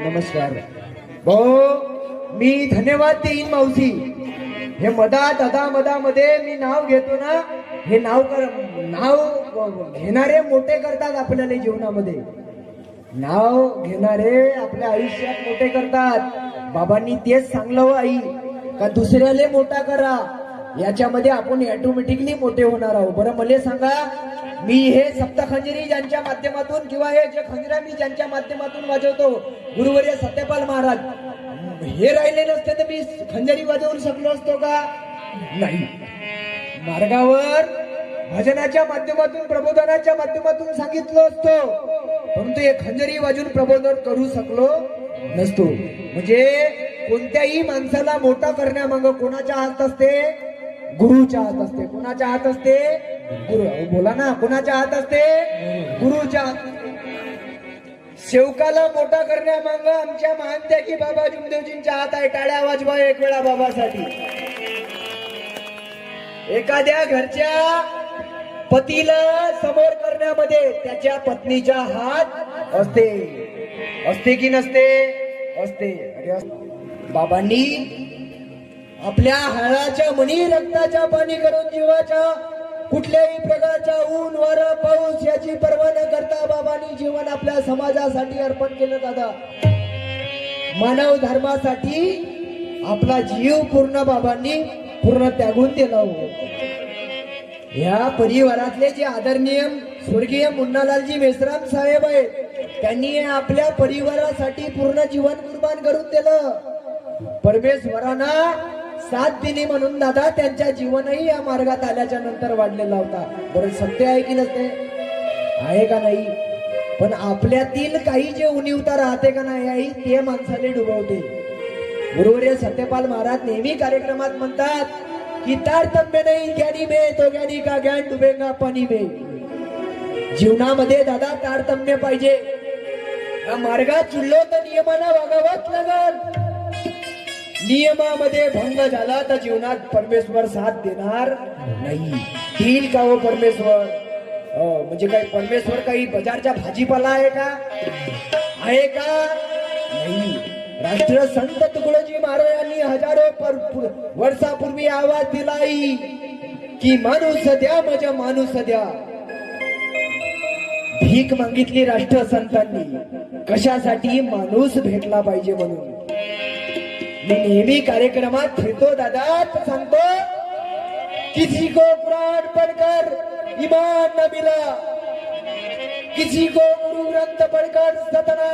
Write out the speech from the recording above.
नमस्कार भाऊ, मी धन्यवाद देईन मावशी. हे मधामध्ये मी नाव घेतो ना, हे नाव घेणारे मोठे करतात आपल्याला जीवनामध्ये. नाव घेणारे आपल्या आयुष्यात मोठे करतात. बाबांनी तेच सांगलं हो आई, का दुसऱ्याले मोठा करा, याच्यामध्ये आपण ऑटोमॅटिकली मोठे होणार आहोत. बरं मला सांगा, मी हे सप्तखंजरी ज्यांच्या माध्यमातून किंवा हे जे खंजरा मी ज्यांच्या माध्यमातून वाजवतो, गुरुवर्य सत्यपाल महाराज, हे राहिले नसते तर मी खंजरी वाजवून शकलो असतो का? नाही. मार्गावर भजनाच्या माध्यमातून प्रबोधनाच्या माध्यमातून सांगितलं असतो, परंतु हे खंजरी वाजवून प्रबोधन करू शकलो नसतो. म्हणजे कोणत्याही माणसाला मोठा करण्यामागं कोणाच्या हात असते? गुरुच्या हात असते. कोणाच्या हात असते? गुरु. बोला ना, कोणाच्या हात असते? गुरुच्या हात. सेवकाला मोठा करण्यामागं आमच्या महानत्यागी बाबा जुमदेवजींच्या हात आहे. टाळ्या वाजवा एक वेळा बाबासाठी. एखाद्या घरच्या पतीला समोर करण्यामध्ये त्याच्या पत्नीचा हात असते. असते की नसते? असते. बाबांनी आपल्या हाडाच्या मणी रक्ताच्या पाणी करून जीवाच्या कुठल्याही प्रकारच्या ऊन वारा पाऊस याची पर्वा न करता बाबांनी जीवन आपल्या समाजासाठी अर्पण केलं. दादा, मानव धर्मासाठी आपला जीव पूर्ण बाबांनी पूर्ण त्यागून दिला हो. ह्या परिवारातले जे आदरणीय स्वर्गीय मुन्नालालजी मेश्राम साहेब आहेत, त्यांनी आपल्या परिवारासाठी पूर्ण जीवन कुर्बान करून दिलं. परमेश्वरांना साथ दिली म्हणून दादा त्यांच्या जीवनही या मार्गात आल्याच्या नंतर वाढलेला होता. बरं, सत्य आहे की नसते? आहे का नाही? पण आपल्यातील काही जे उणीवता राहते का नाही, ते माणसाने डुबवते. गुरुवर्य सत्यपाल महाराज नेहमी कार्यक्रमात म्हणतात की तारतम्य नाही ज्ञानी में तो ज्ञानी का ज्ञान डुबेगा पाणी में. जीवनामध्ये दादा तारतम्य पाहिजे. या मार्गात चुललो तर नियमाला वागावंच लागल. नियमामध्ये भंग झाला तर जीवनात परमेश्वर साथ देणार नाही. देईल का हो परमेश्वर? म्हणजे काही परमेश्वर काही बाजारच्या भाजीपाला आहे का? आहे का? नाही. राष्ट्रसंत तुकडोजी महाराजांनी हजारो वर्षापूर्वी आवाज दिलाई की माणूस द्या, माझ्या माणूस द्या. भीक मागितली राष्ट्रसंतांनी. कशासाठी? माणूस भेटला पाहिजे म्हणून. मी नेहमी कार्यक्रमात फिरतो दादा, सांगतो किसी को कुरान पढ़कर ईमान न मिला, किसी को गुरु ग्रंथ पढ़कर सतना